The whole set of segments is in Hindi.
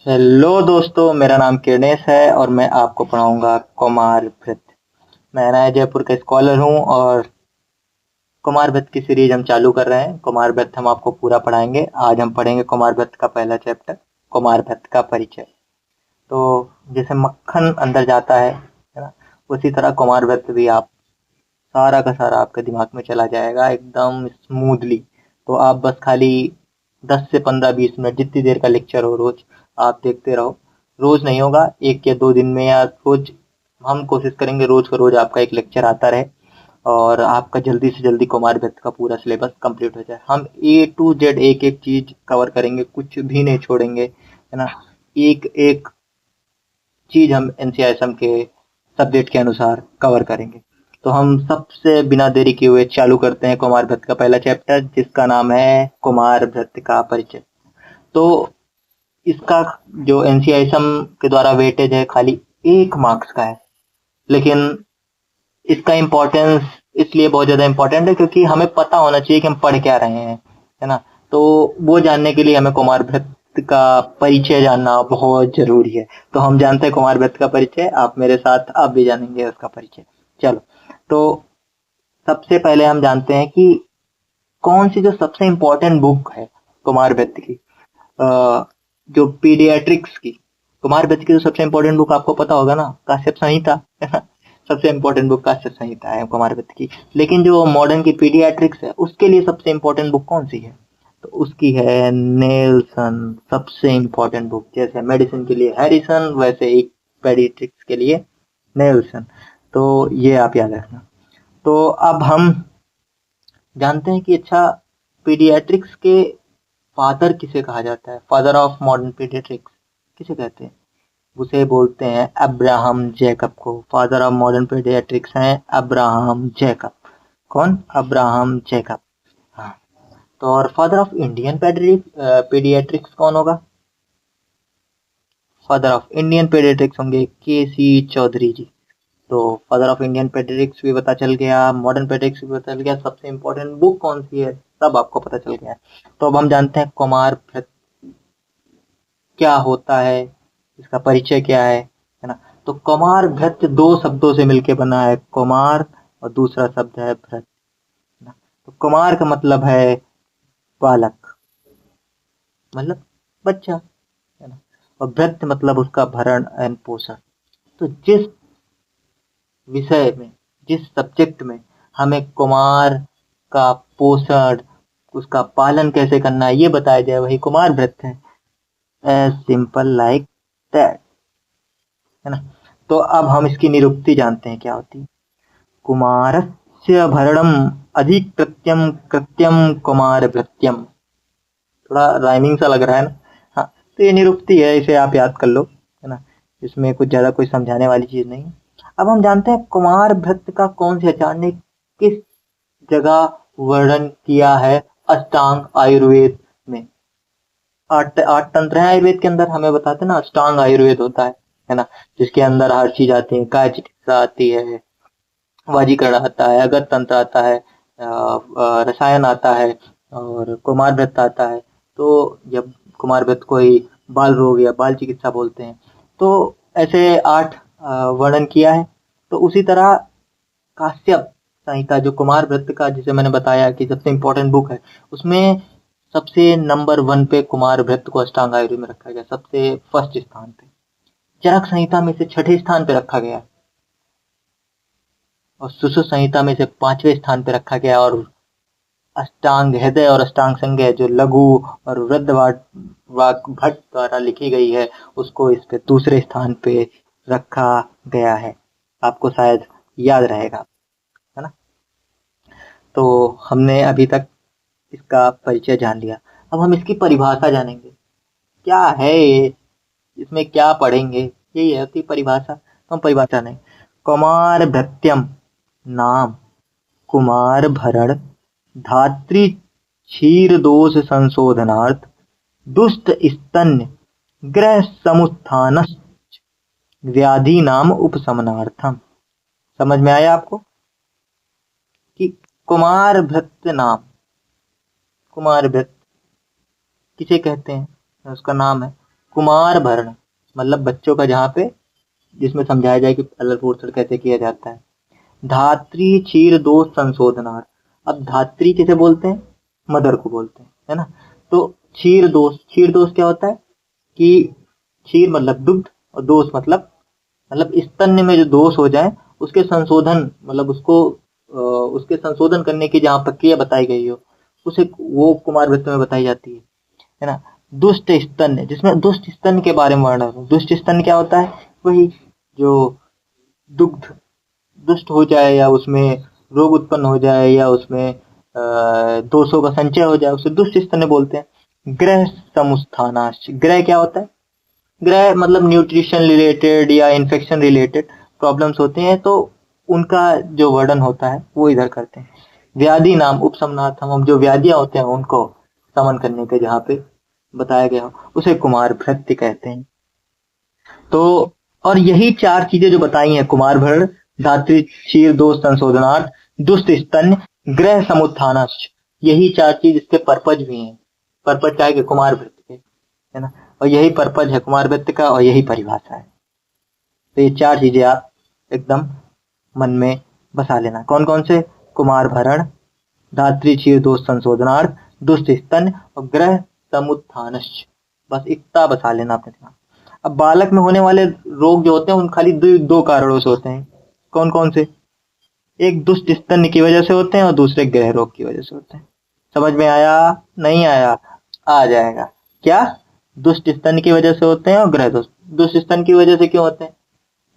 हेलो दोस्तों, मेरा नाम किरणेश है और मैं आपको पढ़ाऊंगा कुमार भृत। मैं नया जयपुर का स्कॉलर हूँ और कुमार भृत की सीरीज हम चालू कर रहे हैं। कुमार भृत हम आपको पूरा पढ़ाएंगे। आज हम पढ़ेंगे कुमार भृत का पहला चैप्टर, कुमार भृत का परिचय। तो जैसे मक्खन अंदर जाता है ना, उसी तरह कुमार भृत भी आप सारा का सारा आपके दिमाग में चला जाएगा एकदम स्मूथली। तो आप बस खाली 10 से 15 20 मिनट जितनी देर का लेक्चर हो रोज आप देखते रहो। रोज नहीं होगा, 1 या 2 दिन में या रोज हम कोशिश करेंगे रोज का रोज आपका एक लेक्चर आता रहे और आपका जल्दी से जल्दी कुमार भट्ट का पूरा सिलेबस कंप्लीट हो जाए। हम A to Z एक एक चीज कवर करेंगे, कुछ भी नहीं छोड़ेंगे, है ना। एक एक चीज हम एनसीआईएसएम के सब्जेक्ट के अनुसार कवर करेंगे। तो हम सबसे बिना देरी किए हुए चालू करते हैं कुमार भट्ट का पहला चैप्टर, जिसका नाम है कुमार भट्ट का परिचय। तो इसका जो एनसीआईएसएम के द्वारा वेटेज है खाली 1 मार्क्स का है, लेकिन इसका इम्पोर्टेंस इसलिए बहुत ज्यादा इम्पोर्टेंट है क्योंकि हमें पता होना चाहिए कि हम पढ़ क्या रहे हैं, है ना। तो वो जानने के लिए हमें कुमार भट्ट का परिचय जानना बहुत जरूरी है। तो हम जानते हैं कुमार भट्ट का परिचय, आप मेरे साथ आप भी जानेंगे उसका परिचय। चलो, तो सबसे पहले हम जानते हैं कि कौन सी जो सबसे इम्पोर्टेंट बुक है कुमार भट्ट की, जो पीडियाट्रिक्स की। कुमार भट्ट की जो सबसे इम्पोर्टेंट बुक आपको पता होगा ना, काश्यप संहिता, है ना। सबसे इम्पोर्टेंट बुक काश्यप संहिता है कुमार भट्ट की। लेकिन जो मॉडर्न की पीडियाट्रिक्स है उसके लिए सबसे इम्पोर्टेंट बुक कौन सी है? तो उसकी है नेल्सन, सबसे इम्पोर्टेंट बुक। जैसे मेडिसिन के लिए हैरिसन, वैसे ही पीडियाट्रिक्स के लिए नेल्सन। तो ये आप याद रखना। तो अब हम जानते हैं कि अच्छा, पीडियाट्रिक्स के फादर किसे कहा जाता है? फादर ऑफ मॉडर्न पीडियाट्रिक्स किसे कहते हैं? उसे बोलते हैं अब्राहम जैकब को। फादर ऑफ मॉडर्न पीडियाट्रिक्स हैं अब्राहम जैकब। कौन? Abraham Jacob. हाँ। तो और फादर ऑफ इंडियन पीडियाट्रिक्स कौन होगा? फादर ऑफ इंडियन पीडियाट्रिक्स होंगे के सी चौधरी जी। तो फादर ऑफ इंडियन पेडियाट्रिक्स भी पता चल गया, मॉडर्न पेडियाट्रिक्स भी पता चल गया, सबसे इम्पोर्टेंट बुक कौन सी है सब आपको पता चल गया। तो अब हम जानते हैं कुमार भट्ट क्या होता है, इसका परिचय क्या है ना। तो कुमार भट्ट 2 शब्दों से मिलकर बना है, कुमार और दूसरा शब्द है भट्ट, है ना। तो कुमार का मतलब है बालक, मतलब बच्चा, है ना। और भृत्य मतलब उसका भरण एंड पोषण। तो जिस विषय में, जिस सब्जेक्ट में हमें कुमार का पोषण, उसका पालन कैसे करना है ये बताया जाए, वही कुमार व्रत है। एज सिंपल लाइक दैट, है ना। तो अब हम इसकी निरुक्ति जानते हैं क्या होती है। कुमारस्य भरणम अधिकृत्यम कृत्यम कुमार भृत्यम। थोड़ा राइमिंग सा लग रहा है ना। हाँ, तो ये निरुक्ति है, इसे आप याद कर लो, है ना। इसमें कुछ ज्यादा कोई समझाने वाली चीज नहीं है। अब हम जानते हैं कुमार भट्ट का कौन से आचार्य ने किस जगह वर्णन किया है अष्टांग आयुर्वेद में। आठ आठ तंत्र है आयुर्वेद के अंदर, हमें बताते हैं ना अष्टांग आयुर्वेद होता है ना। जिसके अंदर हर चीज आती है, काय चिकित्सा आती है, वाजीकरण आता है, अगत तंत्र आता है, रसायन आता है और कुमार भट्ट आता है। तो जब कुमार भट्ट को ही बाल रोग या बाल चिकित्सा बोलते हैं। तो ऐसे 8 वर्णन किया है। तो उसी तरह काश्यप संहिता जो कुमार भट्ट का, जिसे मैंने बताया कि सबसे इम्पोर्टेंट बुक है, उसमें सबसे नंबर 1 पे कुमार भट्ट को अष्टांग आयुर्वेद में रखा गया, सबसे फर्स्ट स्थान पे। चरक संहिता में से 6ठे स्थान पे रखा गया और सुश्रुत संहिता में से 5वें स्थान पे रखा गया। और अष्टांग हृदय और अष्टांग संज्ञा जो लघु और वृद्ध वाक भट्ट द्वारा लिखी गई है, उसको इस पे दूसरे स्थान पे रखा गया है। आपको शायद याद रहेगा, है ना। तो हमने अभी तक इसका परिचय जान लिया। अब हम इसकी परिभाषा जानेंगे, क्या है ये, इसमें क्या पढ़ेंगे, यही है उसकी परिभाषा। तो हम परिभाषा नहीं, कुमार भृत्यम नाम कुमार भरण धात्री क्षीर दोष संशोधनार्थ दुष्ट स्तन्य ग्रह समुत्थान व्याधि नाम उपशमनार्थम। समझ में आया आपको कि कुमार भृत्य नाम, कुमार भृत्य किसे कहते हैं? उसका नाम है कुमार भरण मतलब बच्चों का, जहाँ पे जिसमें समझाया जाए कि अलर पोषण कैसे किया जाता है। धात्री क्षीर दोष संशोधनार्थ, अब धात्री किसे बोलते हैं? मदर को बोलते हैं, है ना। तो क्षीर दोष क्या होता है कि क्षीर मतलब दुग्ध और दोष मतलब स्तन्य में जो दोष हो जाए उसके संशोधन, मतलब उसके संशोधन करने की जहाँ प्रक्रिया बताई गई हो उसे वो कुमार वृत्त में बताई जाती है ना। दुष्ट स्तन्य, जिसमें दुष्ट स्तन्य के बारे में वर्णन हो। दुष्ट स्तन्य क्या होता है? वही जो दुग्ध दुष्ट हो जाए या उसमें रोग उत्पन्न हो जाए या उसमें दोषों का संचय हो जाए, उसे दुष्ट स्तन्य बोलते हैं। ग्रह समुत्थानाश्च, ग्रह क्या होता है? ग्रह मतलब न्यूट्रिशन रिलेटेड या इन्फेक्शन रिलेटेड प्रॉब्लम्स होते हैं, तो उनका जो वर्णन होता है वो इधर करते हैं। व्याधि नाम उपशमनार्थम, हम जो व्याधियां होते हैं उनको समन करने के जहाँ पे बताया गया हो उसे कुमार भृत्य कहते हैं। तो और यही चार चीजें जो बताई हैं, कुमार भरण, धात्री क्षीर दोष संशोधनार्थ, दुष्ट स्तन्य, ग्रह समुत्थानश्च, यही चार चीज इसके पर्पज भी हैं। पर्पज क्या है कि कुमार भृत्य के, है ना। और यही पर्पज है कुमार वृत्त का और यही परिभाषा है। तो ये चार चीजें आप एकदम मन में बसा लेना। कौन कौन से? कुमार भरण, धात्री क्षीर दोष संशोधनार्थ, दुष्ट स्तन और ग्रह समुत्थानश्च, बस इतना बसा लेना अपने दिमाग। अब बालक में होने वाले रोग जो होते हैं उन खाली दो कारणों से होते हैं। कौन कौन से? एक दुष्ट स्तन की वजह से होते हैं और दूसरे ग्रह रोग की वजह से होते हैं। समझ में आया? नहीं आया? आ जाएगा। क्या? दुष्ट स्तन की वजह से होते हैं और ग्रह दोष। दुष्ट स्तन की वजह से क्यों होते हैं?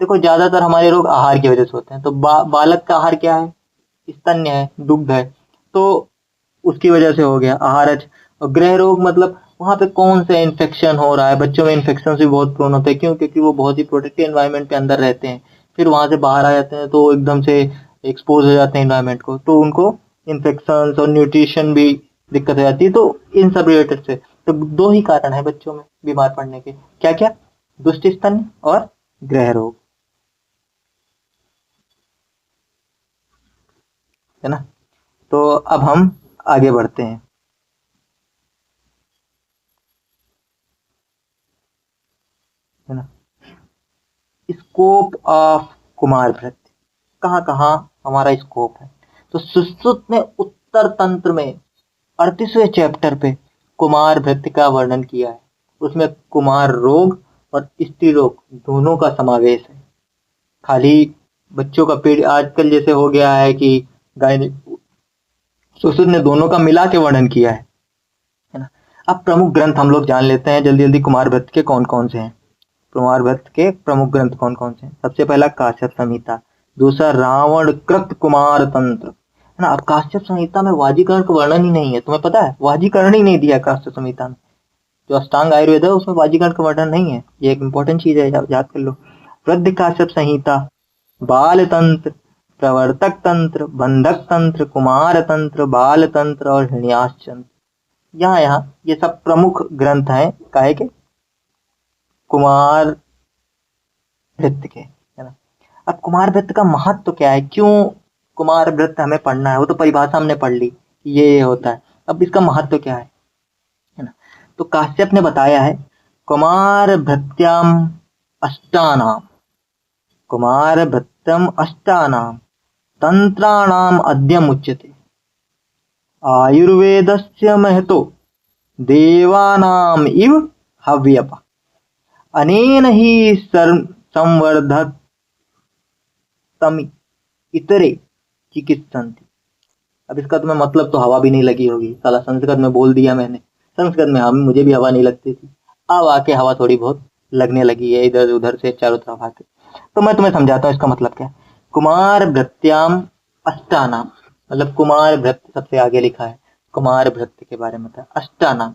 देखो ज्यादातर हमारे रोग आहार की वजह से होते हैं। तो बालक का आहार क्या है? स्तन्य है, दुग्ध है, तो उसकी वजह से हो गया आहारज। और ग्रह रोग मतलब वहां पे कौन सा इन्फेक्शन हो रहा है। बच्चों में इन्फेक्शन भी बहुत प्रोन होते हैं। क्यों? क्योंकि वो बहुत ही प्रोटेक्टेड एनवायरनमेंट के अंदर रहते हैं, फिर वहां से बाहर आ जाते हैं तो एकदम से एक्सपोज हो जाते हैं एनवायरनमेंट को, तो उनको इन्फेक्शन और न्यूट्रिशन भी दिक्कत हो जाती है। तो इन सब रिलेटेड से तो दो ही कारण है बच्चों में बीमार पड़ने के। क्या क्या? दुष्ट स्तन और ग्रह रोग, है ना। तो अब हम आगे बढ़ते हैं, है ना। स्कोप ऑफ कुमार भृत्य, कहाँ कहाँ हमारा स्कोप है। तो सुश्रुत में उत्तर तंत्र में 38वें चैप्टर पे कुमार भृत्य का वर्णन किया है। उसमें कुमार रोग और स्त्री रोग दोनों का समावेश है। खाली बच्चों का पेड़ आजकल जैसे हो गया है कि गायनिक, सुश्रुत ने दोनों का मिला के वर्णन किया है ना। अब प्रमुख ग्रंथ हम लोग जान लेते हैं जल्दी जल्दी, कुमार भृत्य के कौन कौन से हैं। कुमार भट्ट के प्रमुख ग्रंथ कौन कौन से हैं? सबसे पहला काश्यप संहिता, दूसरा रावण कृत कुमार तंत्र, है ना। अब काश्यप संहिता में वाजीकरण का वर्णन ही नहीं है, तुम्हें पता है? वाजीकरण ही नहीं दिया काश्यप संहिता में। जो अष्टांग आयुर्वेद है उसमें वाजीकरण का वर्णन नहीं है, ये एक इंपॉर्टेंट चीज है, याद कर लो। वृद्ध काश्यप संहिता, बाल तंत्र, प्रवर्तक तंत्र, बंधक तंत्र, कुमार तंत्र, बाल तंत्र और हृणयास तंत्र, यहाँ ये सब प्रमुख ग्रंथ हैं काहे के? कुमार वृत्त के, है ना। अब कुमार वृत्त का महत्व तो क्या है? क्यों कुमार वृत्त हमें पढ़ना है? वो तो परिभाषा हमने पढ़ ली, ये होता है। अब इसका महत्व क्या है ना। तो काश्यप ने बताया है, कुमार भृत्याम अष्टानाम, कुमार भृत्यम अष्टानाम तंत्राणाम अद्यम उच्यते, आयुर्वेदस्य महतो देवानाम इव हव्यप, अनेन ही संवर्धत तम इतरे चिकित्सन्ति। अब इसका तुम्हें मतलब तो हवा भी नहीं लगी होगी, साला संस्कृत में बोल दिया मैंने। संस्कृत में हम मुझे भी हवा नहीं लगती थी, अब आके हवा थोड़ी बहुत लगने लगी है इधर उधर से चारों तरफ आके। तो मैं तुम्हें समझाता हूँ इसका मतलब क्या है। कुमार भृत्याम अष्टानाम मतलब कुमार भृत्य सबसे आगे लिखा है, कुमार भृत्य के बारे में था। अष्टानाम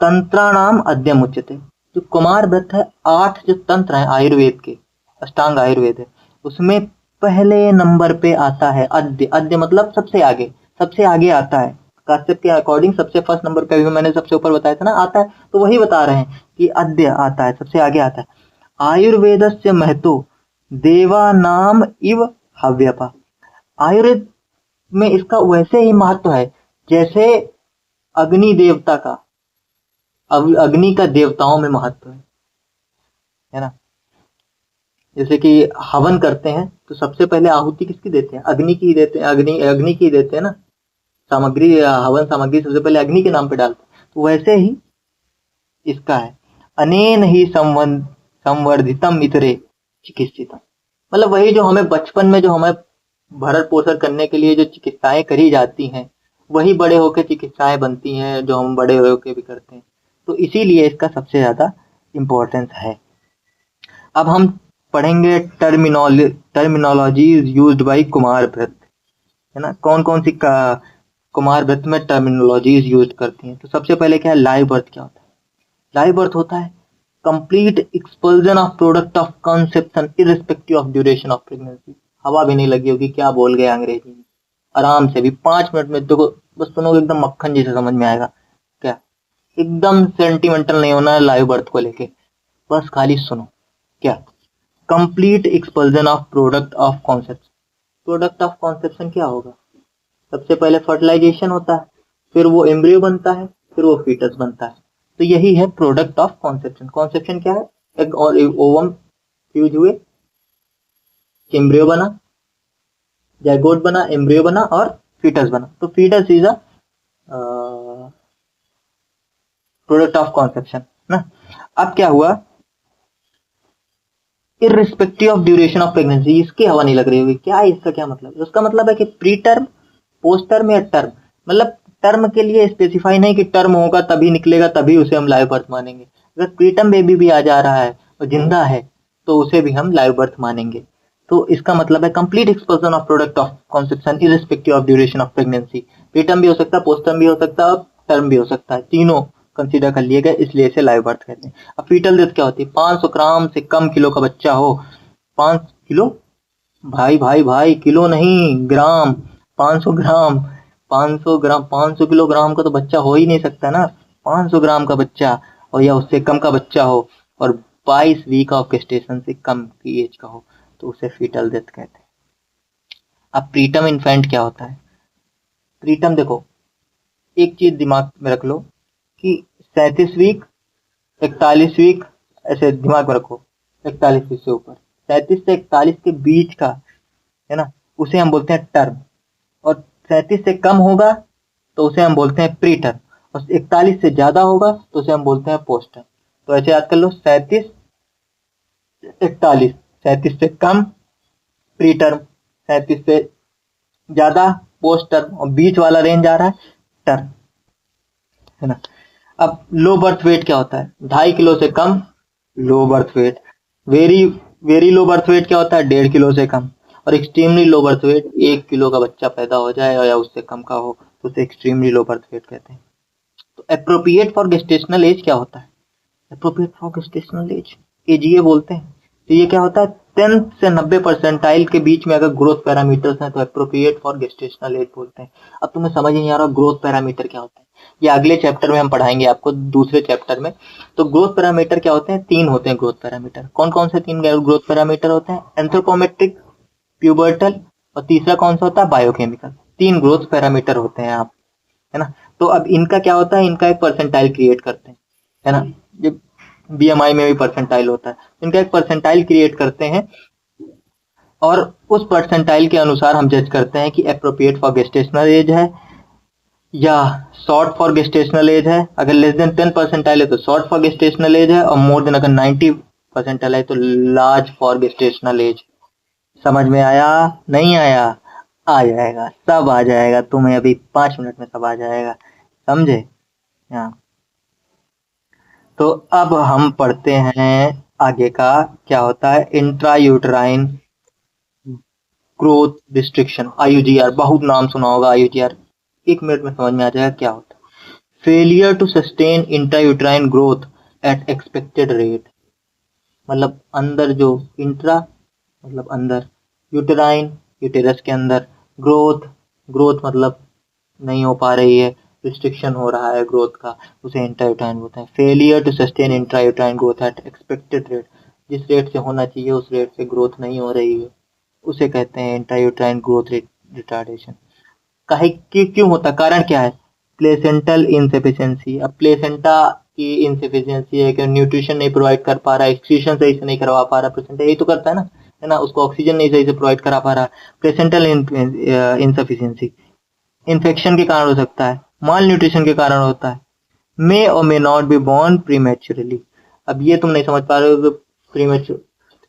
तंत्राणाम अद्यम उच्यते, जो कुमार भृत्य है, 8 जो तंत्र है आयुर्वेद के, अष्टांग आयुर्वेद है, उसमें पहले नंबर पे आता है अद्य। अद्य मतलब सबसे आगे आता है। काश्यप के अकॉर्डिंग सबसे फर्स्ट नंबर पे, भी मैंने सबसे ऊपर बताया था ना, आता है। तो वही बता रहे हैं कि अद्य आता है, सबसे आगे आता है। आयुर्वेदस्य महतो देवा नाम इव हव्यपा, आयुर्वेद में इसका वैसे ही महत्व है जैसे अग्नि देवता का, अग्नि का देवताओं में महत्व है ना। जैसे कि हवन करते हैं तो सबसे पहले आहुति किसकी देते हैं, अग्नि की देते हैं, अग्नि की देते हैं ना, सामग्री हवन सामग्री सबसे पहले अग्नि के नाम पे डालते हैं। तो वैसे ही इसका है, अनेन ही संवर्धितम इतरे चिकित्सितम, मतलब वही जो हमें बचपन में जो हमें भरण पोषण करने के लिए जो चिकित्साएं करी जाती हैं, वही बड़े होकर चिकित्साएं बनती हैं जो हम बड़े होकर भी करते हैं। तो इसीलिए इसका सबसे ज्यादा इम्पोर्टेंस है। अब हम पढ़ेंगे टर्मिनोलॉजीज यूज्ड बाय कुमार व्रत, है ना, कौन कौन सी कुमार व्रत में टर्मिनोलॉजीज यूज करती हैं। तो सबसे पहले क्या है, लाइव बर्थ क्या होता है। लाइव बर्थ होता है complete expulsion of product of conception irrespective of duration of pregnancy. हवा भी नहीं लगी होगी, क्या बोल गए अंग्रेजी में, आराम से भी 5 मिनट में देखो, बस सुनोगे एकदम मक्खन जैसे समझ में आएगा। क्या, एकदम सेंटिमेंटल नहीं होना है लाइव बर्थ को लेके, बस खाली सुनो। क्या, complete expulsion of product of conception. Product of conception क्या होगा, सबसे पहले फर्टिलाइजेशन होता है, फिर वो एम्ब्रियो बनता है, फिर वो फीटस बनता है। तो यही है प्रोडक्ट ऑफ कॉन्सेप्शन। कॉन्सेप्शन क्या है, एग और ओवम फ्यूज हुए, एम्ब्रियो बना, जाइगोट बना, एम्ब्रियो बना और फीटस बना। तो foetus is a product of conception ना। अब क्या हुआ, irrespective of duration of pregnancy, इसकी हवा नहीं लग रही होगी, क्या इसका क्या मतलब है, उसका मतलब है कि प्री टर्म, पोस्ट टर्म या टर्म, मतलब टर्म के लिए स्पेसिफाई नहीं कि टर्म होगा तभी निकलेगा तभी उसे हम लाइव बर्थ मानेंगे। अगर प्री टर्म बेबी भी आ जा रहा है और जिंदा है तो उसे भी हम लाइव बर्थ मानेंगे। तो इसका मतलब है complete expulsion of product of conception irrespective of duration of pregnancy. Pre term भी हो सकता है, पोस्ट टर्म भी हो सकता है, टर्म भी हो सकता है, तीनों कंसीडर कर लिए गए, इसलिए इसे लाइव बर्थ कहते हैं। अब फीटल डेथ क्या होती है, 500 ग्राम से कम किलो का बच्चा हो, 5 किलो, भाई भाई भाई, किलो नहीं ग्राम, 500 ग्राम, 500 ग्राम, 500 किलोग्राम का तो बच्चा हो ही नहीं सकता ना। 500 ग्राम का बच्चा और या उससे कम का बच्चा हो और 22 वीक ऑफ गेस्टेशन से कम की एज का हो तो उसे फीटल डेथ कहते हैं। अब प्रीटर्म इन्फेंट क्या होता है, प्रीटर्म देखो, एक चीज दिमाग में रख लो कि 37 वीक, 41 वीक, ऐसे दिमाग में रखो, 41 वीक से ऊपर, 37 से 41 के बीच का है ना, उसे हम बोलते हैं टर्म। और 37 से कम होगा तो उसे हम बोलते हैं प्री टर्म, और 41 से ज्यादा होगा तो उसे हम बोलते हैं पोस्ट टर्म। तो ऐसे याद कर लो, 37 41, 37 से कम प्री टर्म, 37 से ज्यादा पोस्ट टर्म, और बीच वाला रेंज आ रहा है टर्म, है ना। अब लो बर्थ वेट क्या होता है, 2.5 किलो से कम low birth weight. Very very low birth weight क्या होता है, 1.5 किलो से कम। और extremely low birth weight, 1 kilo का बच्चा पैदा हो जाए या उससे कम का हो तो उसे एक्सट्रीमली लो बर्थ वेट कहते हैं। तो अप्रोप्रिएट फॉर गेस्टेशनल एज क्या होता है, appropriate for gestational age, AGA बोलते हैं। तो ये क्या होता है, 10 से 90 परसेंटाइल के बीच में अगर ग्रोथ पैरामीटर्स हैं तो अप्रोप्रिएट फॉर गेस्टेशनल एज बोलते हैं। अब तुम्हें समझ नहीं आ रहा ग्रोथ पैरामीटर क्या होता है, ये अगले चैप्टर में हम पढ़ाएंगे आपको, दूसरे चैप्टर में। तो ग्रोथ पैरामीटर क्या होते हैं, 3 होते हैं ग्रोथ पैरामीटर। कौन कौन से 3 ग्रोथ पैरामीटर होते हैं, एंथ्रोपोमेट्रिक, प्यूबर्टल और तीसरा कौन सा होता है, बायोकेमिकल। 3 ग्रोथ पैरामीटर होते हैं आप, है ना। तो अब इनका क्या होता है, इनका एक परसेंटाइल क्रिएट करते हैं, है ना। ये बीएमआई में भी परसेंटाइल होता है, इनका एक परसेंटाइल क्रिएट करते हैं और उस परसेंटाइल के अनुसार हम जज करते हैं कि अप्रोप्रिएट फॉर गेस्टेशनल एज है या शॉर्ट फॉर गेस्टेशनल एज है। अगर लेस देन 10 परसेंटाइल है तो शॉर्ट फॉर गेस्टेशनल एज है, और मोर देन अगर 90 परसेंटाइल है तो लार्ज फॉर गेस्टेशनल एज। समझ में आया, नहीं आया, आ जाएगा, सब आ जाएगा तुम्हें, अभी 5 मिनट में सब आ जाएगा, समझे। हाँ, तो अब हम पढ़ते हैं आगे का, क्या होता है इंट्रायूटराइन ग्रोथ रिस्ट्रिक्शन, आईयूजीआर, बहुत नाम सुना होगा आईयूजीआर, 1 मिनट में समझ में आ जाएगा क्या होता है। Failure to sustain intrauterine growth at expected rate, मतलब अंदर जो इंट्रा मतलब अंदर, यूटेराइन यूटेरस के अंदर, ग्रोथ ग्रोथ मतलब नहीं हो पा रही है, रिस्ट्रिक्शन हो रहा है ग्रोथ का, उसे इंट्रायूटाइन बोलते हैं। Failure to sustain intrauterine growth at expected rate, जिस रेट से होना चाहिए उस रेट से ग्रोथ नहीं हो रही है उसे कहते हैं इंट्रायूटाइन ग्रोथ रिटार्डेशन। काहे क्यों होता, कारण क्या है, प्लेसेंटल इनसफिशिएंसी। अब प्लेसेंटा कि इनसफिशियंसी है, कि न्यूट्रिशन नहीं प्रोवाइड कर पा रहा है, एक्सक्रीशन सही से नहीं करवा पा रहा, प्लेसेंटा यही तो करता है ना, उसको ऑक्सीजन नहीं सही से प्रोवाइड करा पा रहा, प्लेसेंटल इनसफिशियंसी इन्फेक्शन के कारण हो सकता है, माल न्यूट्रिशन के कारण होता है, मे और may not be born prematurely. अब ये तुम नहीं समझ पा रहे हो, प्रीमेच्योर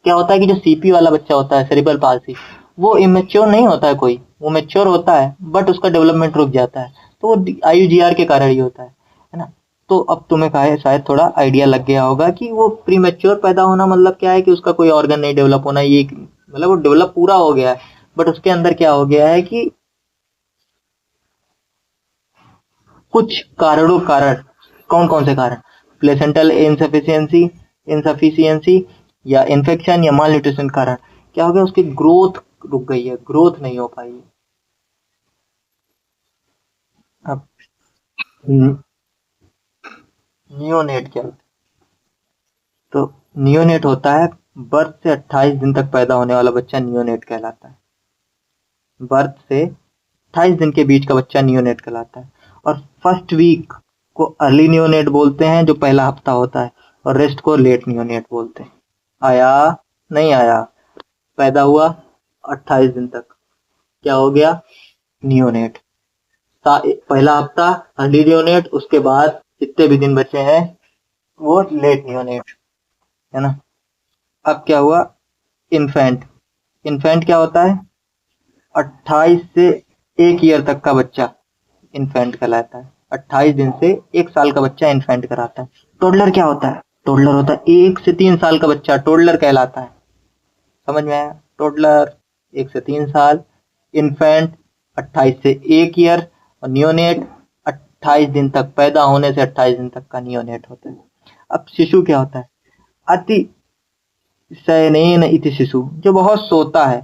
क्या होता है कि जो सीपी वाला बच्चा होता है, सेरिब्रल पाल्सी, वो इमेच्योर नहीं होता है कोई, वो मैच्योर होता है बट उसका डेवलपमेंट रुक जाता है, तो वो आईयूजीआर के कारण ही होता है ना। तो अब तुम्हें कहा है शायद थोड़ा आइडिया लग गया होगा कि वो प्रीमेच्योर पैदा होना मतलब क्या है, कि उसका कोई ऑर्गन नहीं डेवलप होना, ये मतलब वो डेवलप पूरा हो गया है बट उसके अंदर क्या हो गया है कि कुछ कारण कौन कौन से कारण, प्लेसेंटल इंसफिशियंसी या इन्फेक्शन या माल न्यूट्रिशन कारण क्या हो गया, उसकी ग्रोथ रुक गई है, ग्रोथ नहीं हो पाई है। अब नियोनेट क्या होता है? तो नियोनेट होता है बर्थ से 28 दिन तक पैदा होने वाला बच्चा नियोनेट कहलाता है। बर्थ से 28 दिन के बीच का बच्चा नियोनेट कहलाता है। और फर्स्ट वीक को अर्ली नियोनेट बोलते हैं, जो पहला हफ्ता होता है, और रेस्ट को लेट नियोनेट बोलते हैं। आया नहीं आया, पैदा हुआ 28 दिन तक, क्या हो गया, नियोनेट। पहला हफ्ता अर्ली नियोनेट, उसके बाद जितने भी दिन बचे हैं वो लेट नियोनेट, है ना। अब क्या हुआ, इन्फेंट। इन्फेंट क्या होता है, 28 से 1 ईयर तक का बच्चा इन्फेंट कहलाता है। 28 दिन से 1 साल का बच्चा इन्फेंट कराता है। टोडलर क्या होता है, टोडलर होता है 1 से 3 साल का बच्चा, टोडलर कहलाता है। समझ में आया, टोडलर 1 से 3 साल, इन्फेंट 28 से 1 ईयर, और नियोनेट 28 दिन तक, पैदा होने से 28 दिन तक का नियोनेट होता है। अब शिशु क्या होता है, अति शयनेन इति शिशु, जो बहुत सोता है।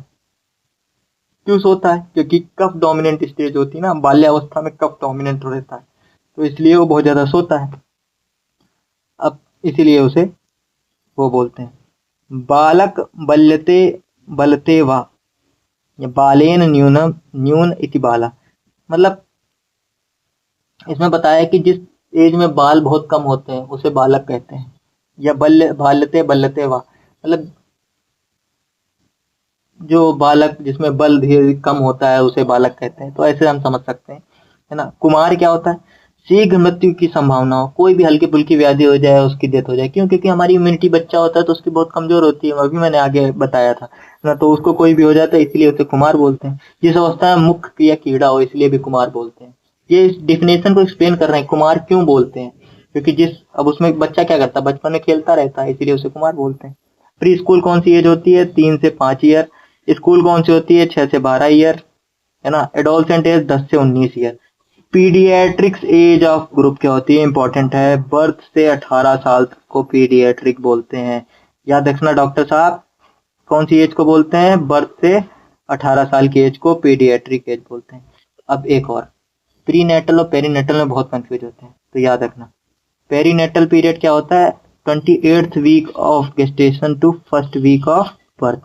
क्यों सोता है, क्योंकि कफ डोमिनेंट स्टेज होती है ना, बाल्यावस्था में कफ डोमिनेंट रहता है, तो इसलिए वो बहुत ज्यादा सोता है। अब इसीलिए उसे वो बोलते हैं बालक बल्यते बलते वा, या बालेन न्यूनम न्यून इति बाला। मतलब इसमें बताया कि जिस एज में बाल बहुत कम होते हैं उसे बालक कहते हैं, या बल्य बालते बल्लते वा, मतलब जो बालक जिसमें बल धीरे कम होता है उसे बालक कहते हैं, तो ऐसे हम समझ सकते हैं, है ना। कुमार क्या होता है, शीघ्र मृत्यु की संभावना हो, कोई भी हल्की फुल्की व्याधि हो जाए उसकी डेथ हो जाए, क्यों, क्योंकि हमारी इम्यूनिटी बच्चा होता है तो उसकी बहुत कमजोर होती है, अभी मैंने आगे बताया था ना, तो उसको कोई भी हो जाता है इसलिए उसे कुमार बोलते हैं। जिस अवस्था में मुख या कीड़ा हो इसलिए भी कुमार बोलते हैं। ये इस डिफिनेशन को एक्सप्लेन कर रहे हैं, कुमार क्यों बोलते हैं, क्योंकि जिस अब उसमें बच्चा क्या करता है, बचपन में खेलता रहता है, इसीलिए उसे कुमार बोलते हैं। प्री स्कूल कौन सी एज होती है, 3 से 5 ईयर। स्कूल कौन सी होती है, 6 से 12 ईयर, है ना। एडोलसेंट एज 10 से 19 year. Paediatrics age of group क्या होती है, इंपॉर्टेंट है, बर्थ से 18 साल तक को पीडियाट्रिक बोलते हैं। याद रखना डॉक्टर साहब, कौन सी एज को बोलते हैं, बर्थ से 18 साल की एज को पीडियाट्रिक एज बोलते हैं। अब एक और, प्रीनेटल और पेरीनेटल में बहुत कंफ्यूज होते हैं, तो याद रखना। पेरीनेटल पीरियड क्या होता है, 28th week of gestation to first week of birth.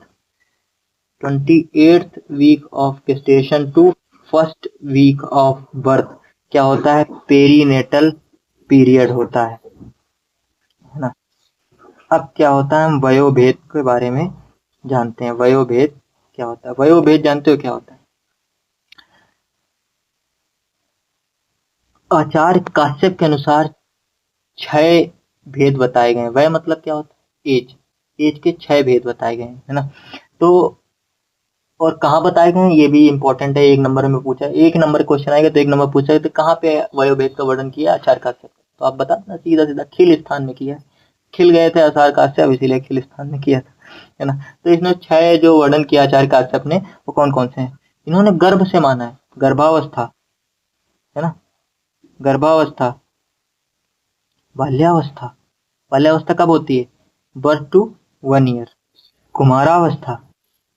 28th week of gestation to first week of birth क्या होता है, पेरीनेटल पीरियड होता है ना। अब क्या होता है, हम वयोभेद के बारे में जानते हैं। वयोभेद क्या होता है, वयोभेद जानते हो क्या होता है। आचार्य काश्यप के अनुसार 6 भेद बताए गए हैं। वय मतलब क्या होता है, एज, एज के 6 भेद बताए गए हैं, है ना। तो और कहाँ बताए गए हैं ये भी इंपॉर्टेंट है, 1 नंबर में पूछा है, 1 नंबर क्वेश्चन आएगा तो 1 नंबर पूछा है, तो कहाँ पे वयोभेद का वर्णन किया आचार्य काश्यप, तो आप बता देना, सीधा सीधा खिल स्थान में किया है। खिल गए थे आचार्य काश्यप, इसीलिए खिल स्थान में किया था, है ना। तो इसमें 6 जो वर्णन किया आचार्य काश्यप ने, वो कौन कौन से हैं। इन्होंने गर्भ से माना है, गर्भावस्था, है ना, गर्भावस्था, बाल्यावस्था, बाल्यावस्था कब होती है, बर्थ टू 1 ईयर। कुमारावस्था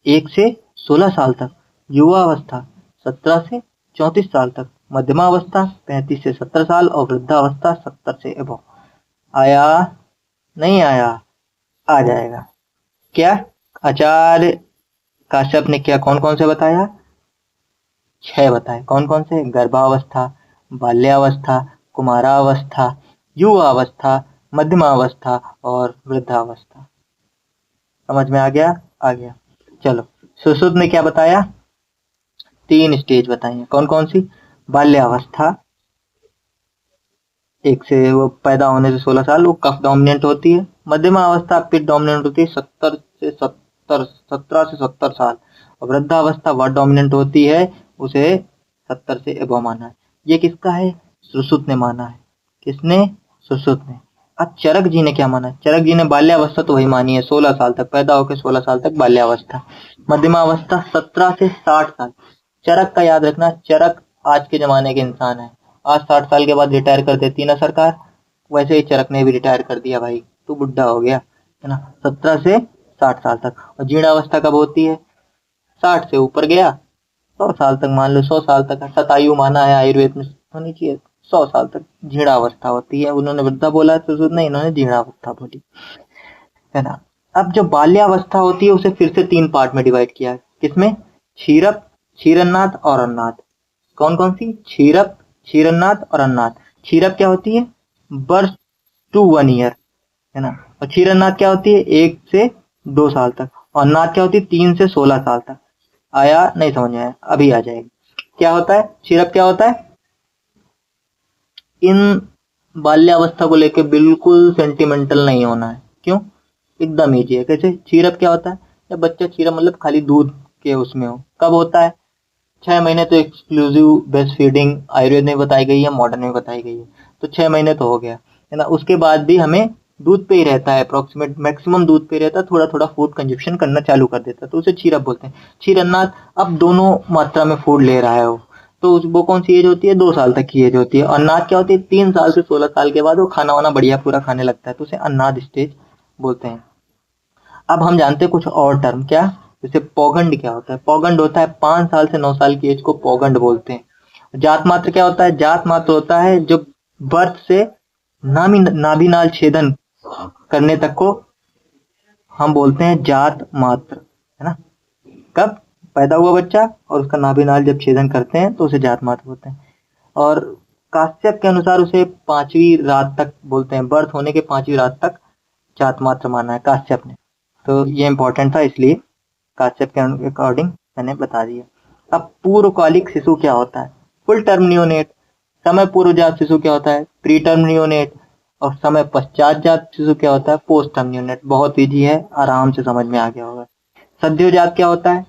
1 से 16 साल तक। युवावस्था 17 से 34 साल तक। मध्यमावस्था 35 से 70 साल, और वृद्धावस्था 70 से एबव। आया नहीं आया, आ जाएगा। क्या आचार्य काश्यप ने क्या कौन कौन से बताया, 6 बताए। कौन कौन से, गर्भावस्था, बाल्यावस्था, कुमारावस्था, युवावस्था, मध्यमावस्था और वृद्धावस्था। समझ में आ गया? आ गया। चलो, सुश्रुत ने क्या बताया? 3 स्टेज बताई हैं। कौन कौन सी? बाल्यावस्था, एक से वो पैदा होने से 16 साल वो कफ डोमिनेंट होती है। मध्यमा अवस्था पिट डोमिनेंट होती है 17 से 70 साल। और वृद्धावस्था वर्ड डोमिनेंट होती है, उसे 70 से एबव माना है। ये किसका है? सुश्रुत ने माना है। किसने? सुश्रुत ने। अब चरक जी ने क्या माना? चरक जी ने बाल्यावस्था तो वही मानी है, 16 साल तक, पैदा होकर 16 साल तक बाल्यावस्था। मध्यमावस्था 17 से 60 साल। चरक का याद रखना, चरक आज के जमाने के इंसान है। आज 60 साल के बाद रिटायर कर देती है ना सरकार, वैसे ही चरक ने भी रिटायर कर दिया भाई, तू बुढ़ा हो गया, है ना। 17 से 60 साल तक। और जीर्णावस्था कब होती है? 60 से ऊपर गया, 100 साल तक मान लो, 100 साल तक शतायु माना है आयुर्वेद में, होनी चाहिए 100 साल तक जीर्णावस्था होती है। उन्होंने वृद्धा बोला है तो नहीं, इन्होंने जीर्णावस्था बोली, है ना। अब जो बाल्यावस्था होती है उसे फिर से 3 पार्ट में डिवाइड किया है। किसमें? क्षीरप, क्षीरन्नाथ और अन्नाथ। कौन कौन सी? क्षीरप, क्षीरन्नाथ और अन्नाथ। क्षीरप क्या होती है? बर्थ टू 1 ईयर, है ना। और क्षीरन्नाथ क्या होती है? 1 से 2 साल तक। और अन्नाथ क्या होती है? 3 से 16 साल तक। आया? नहीं समझ में आया? अभी आ जाएगा। क्या होता है क्षीरप? क्या होता है? इन बाल्यावस्था को लेकर बिल्कुल सेंटिमेंटल नहीं होना है। क्यों? एकदम ईजी है। कैसे? क्षीरप क्या होता है? जब बच्चा, क्षीरप मतलब खाली दूध के उसमें हो। कब होता है? 6 महीने तो एक्सक्लूसिव ब्रेस्ट फीडिंग आयुर्वेद में बताई गई है, मॉडर्न में बताई गई है, तो 6 महीने तो हो गया, है ना। उसके बाद भी हमें दूध पे ही रहता है, अप्रोक्सीमेट मैक्सिमम दूध पे ही रहता है, थोड़ा थोड़ा फूड कंजप्शन करना चालू कर देता है, तो उसे क्षीरप बोलते हैं। क्षीरन्नाथ अब दोनों मात्रा में फूड ले रहा है वो, तो वो कौन सी एज होती है? 2 साल तक की एज होती है। और अन्नाथ क्या होती है? 3 साल से 16 साल के बाद वो खाना वाना बढ़िया पूरा खाने लगता है, तो उसे अन्नाथ स्टेज बोलते हैं। अब हम जानते हैं कुछ और टर्म। क्या? जैसे पौगंड क्या होता है? पौगंड होता है 5 साल से 9 साल की एज को पौगंड बोलते हैं। जात मात्र क्या होता है? जात मात्र होता है जो बर्थ से नाभिनाल छेदन करने तक को हम बोलते हैं जात मात्र, है ना। कब पैदा हुआ बच्चा और उसका नाभिनाल जब छेदन करते हैं तो उसे जात मात्र बोलते हैं। और काश्यप के अनुसार उसे 5वीं रात तक बोलते हैं, बर्थ होने के 5वीं रात तक जात मात्र माना है काश्यप ने, तो ये इंपॉर्टेंट था, इसलिए काश्यप के अकॉर्डिंग मैंने बता दिया। अब पूर्वकालिक शिशु क्या होता है? Full term neonate. समय पूर्वजात शिशु क्या होता है? Pre term neonate. और समय पश्चात जात शिशु क्या होता है? Post term neonate. बहुत इजी है, आराम से समझ में आ गया होगा। सद्योजात क्या होता है?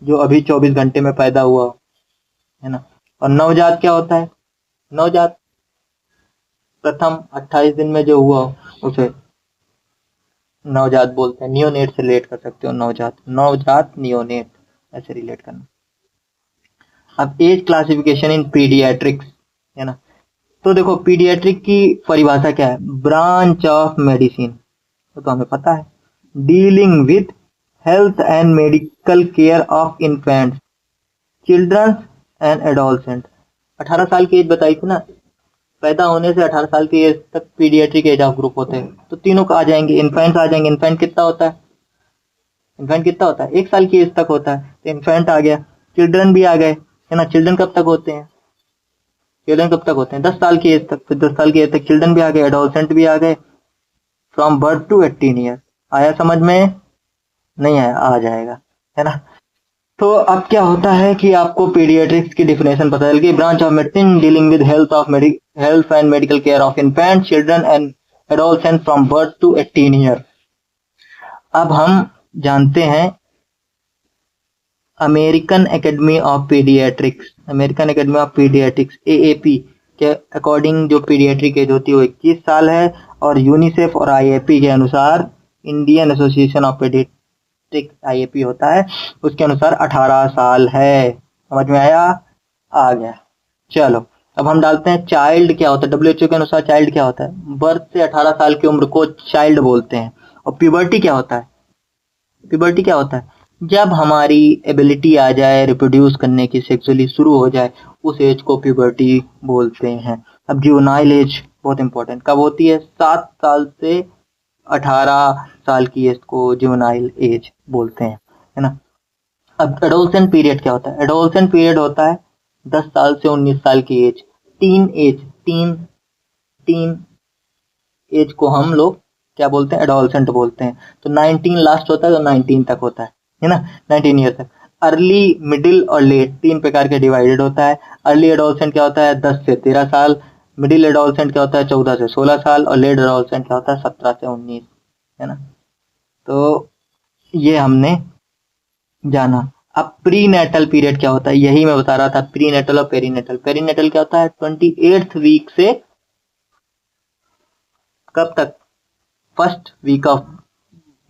जो अभी 24 घंटे में पैदा हुआ हो, है ना। और नवजात क्या होता है? नवजात प्रथम 28 दिन में जो हुआ हो उसे नवजात बोलते हैं। नियोनेट से रिलेट कर सकते हो, नवजात, नवजात नियोनेट, ऐसे रिलेट करना। अब एज क्लासिफिकेशन इन पीडियाट्रिक्स, है ना। तो देखो पीडियाट्रिक की परिभाषा क्या है? ब्रांच ऑफ मेडिसिन, तो हमें पता है, dealing with health and medical care of infants, children's and adolescent. 18 साल की एज बताई थी ना, पैदा होने से 18 साल की एज तक पीडियाट्रिक एज ऑफ ग्रुप होते हैं, तो तीनों का आ जाएंगे। इन्फेंट्स आ जाएंगे। इन्फेंट कितना होता है? इन्फेंट कितना होता है? 1 साल की एज तक होता है, तो इन्फेंट आ गया। चिल्ड्रन भी आ गए, है ना। चिल्ड्रन कब तक होते हैं? चिल्ड्रन कब तक होते हैं? 10 साल की एज तक, फिर 10 साल की एज तक चिल्ड्रन भी आ गए, एडोलसेंट भी आ गए, फ्रॉम बर्थ टू 18 ईयर। आया समझ में? नहीं आया? आ जाएगा, है ना। तो अब क्या होता है कि आपको पीडियाट्रिक्स की डिफिनेशन पता चल गई। Branch of medicine dealing with health and medical care of infant, children and adolescent from birth to 18 year. अब हम जानते हैं American Academy of Pediatrics, American Academy of Pediatrics AAP के अकॉर्डिंग जो पीडियाट्रिक एज होती है वो 21 साल है। और यूनिसेफ और आईएपी के अनुसार, Indian association of paediatric IAP होता है, उसके अनुसार 18 साल है। समझ में आया? आ गया। चलो अब हम डालते हैं चाइल्ड क्या होता है। डब्ल्यूएचओ के अनुसार चाइल्ड क्या होता है? बर्थ से 18 साल की उम्र को चाइल्ड बोलते हैं। और प्यूबर्टी क्या होता है? प्यूबर्टी क्या होता है? जब हमारी एबिलिटी आ जाए रिप्रोड्यूस करने की, सेक्सुअली शुरू हो जाए, उस एज को प्यूबर्टी बोलते हैं। अब जुवेनाइल एज बहुत इंपॉर्टेंट, कब होती है? 7 साल से 18 साल की एज को जुवेनाइल एज बोलते हैं, है ना। अब एडोलसेंट पीरियड क्या होता है? एडोलसेंट पीरियड होता है 10 साल से 19 साल की age, teen age, teen teen age को हम लोग क्या बोलते हैं, एडोलसेंट बोलते हैं। तो 19 लास्ट होता है तो 19 तक होता है ना, 19 ईयर तक। अर्ली, मिडिल और लेट 3 प्रकार के डिवाइडेड होता है। अर्ली एडोलसेंट क्या होता है, 10 से 13 साल। मिडिल एडोलसेंट क्या होता है, 14 से 16 साल। और लेट एडोलसेंट क्या होता है, 17 से 19, है ना। तो ये हमने जाना। अब प्री नेटल पीरियड क्या होता है, यही मैं बता रहा था, प्री नेटल और पेरीनेटल। पेरीनेटल क्या होता है, 28th वीक से कब तक, first week of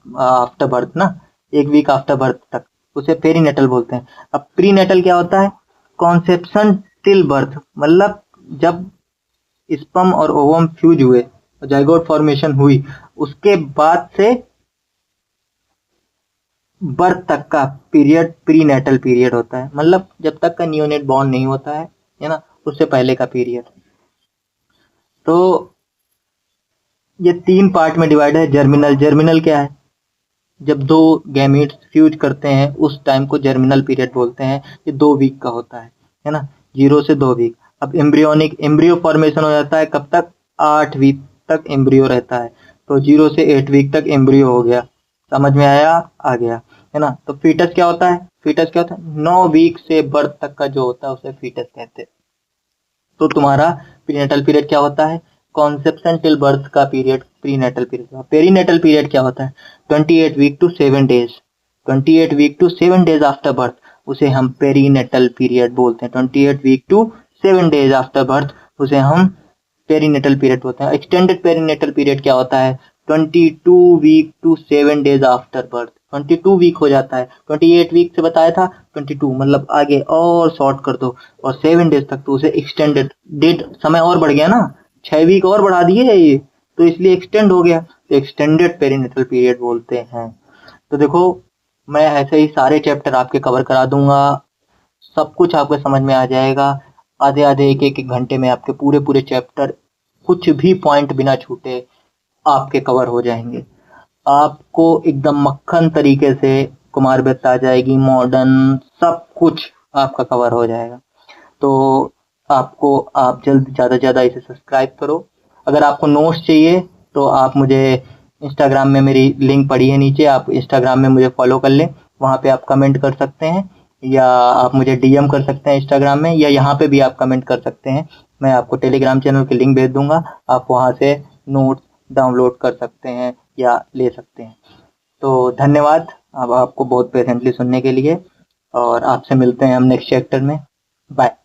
after birth ना, एक वीक आफ्टर बर्थ तक, उसे पेरीनेटल बोलते हैं। अब प्री नेटल क्या होता है, कॉन्सेप्शन टिल बर्थ, मतलब जब स्पर्म और ओवम फ्यूज हुए, जाइगोट फॉर्मेशन हुई, उसके बाद से बर्थ तक का पीरियड प्री नेटल पीरियड होता है। मतलब जब तक का नियोनेट बॉर्न नहीं होता है ना, उससे पहले का पीरियड। तो ये 3 पार्ट में डिवाइड है। जर्मिनल, जर्मिनल क्या है, जब 2 गैमीट्स फ्यूज करते हैं उस टाइम को जर्मिनल पीरियड बोलते हैं। ये 2 वीक का होता है ना, 0 से 2 वीक। अब एम्ब्रियोनिक, एम्ब्रियो फॉर्मेशन हो जाता है कब तक, 8 वीक तक एम्ब्रियो रहता है। तो 0 से 8 वीक तक एम्ब्रियो हो गया, समझ में आया, आ गया, है ना। तो फीटस क्या होता है, फीटस क्या होता है, 9 वीक से बर्थ तक का जो होता है उसे फीटस कहते हैं। तो तुम्हारा प्रीनेटल पीरियड क्या होता है, कॉन्सेप्शन टिल बर्थ का period prenatal period. Perinatal period क्या होता है, 28 week to 7 days, 28 week to 7 days after birth, उसे हम पेरीनेटल पीरियड बोलते हैं। 28 week to 7 days after birth, उसे हम पेरीनेटल पीरियड बोलते हैं। एक्सटेंडेड पेरीनेटल पीरियड क्या होता है, 22 week to 7 days after birth, 22 week हो जाता है। 28 वीक से बताया था, 22 मतलब आगे और शॉर्ट कर दो, और 7 डेज तक, तो उसे एक्सटेंडेड, डेट समय और बढ़ गया ना, 6 वीक और बढ़ा दिए ये, तो इसलिए एक्सटेंड हो गया, तो एक्सटेंडेड पेरीनेटल पीरियड बोलते हैं। तो देखो, मैं ऐसे ही सारे चैप्टर आपके कवर करा दूंगा, सब कुछ आपको समझ में आ जाएगा। आधे आधे एक घंटे में आपके पूरे पूरे चैप्टर, कुछ भी पॉइंट बिना छूटे आपके कवर हो जाएंगे। आपको एकदम मक्खन तरीके से कुमार व्यथ आ जाएगी, मॉडर्न सब कुछ आपका कवर हो जाएगा। तो आपको, आप जल्द ज़्यादा से ज़्यादा इसे सब्सक्राइब करो। अगर आपको नोट्स चाहिए तो आप मुझे इंस्टाग्राम में, मेरी लिंक पड़ी है नीचे, आप इंस्टाग्राम में मुझे फॉलो कर लें, वहाँ पे आप कमेंट कर सकते हैं, या आप मुझे डीएम कर सकते हैं इंस्टाग्राम में, या यहाँ पे भी आप कमेंट कर सकते हैं। मैं आपको टेलीग्राम चैनल की लिंक भेज दूंगा, आप वहाँ से नोट्स डाउनलोड कर सकते हैं या ले सकते हैं। तो धन्यवाद अब आपको बहुत पेशेंटली सुनने के लिए, और आपसे मिलते हैं हम नेक्स्ट चैप्टर में। बाय।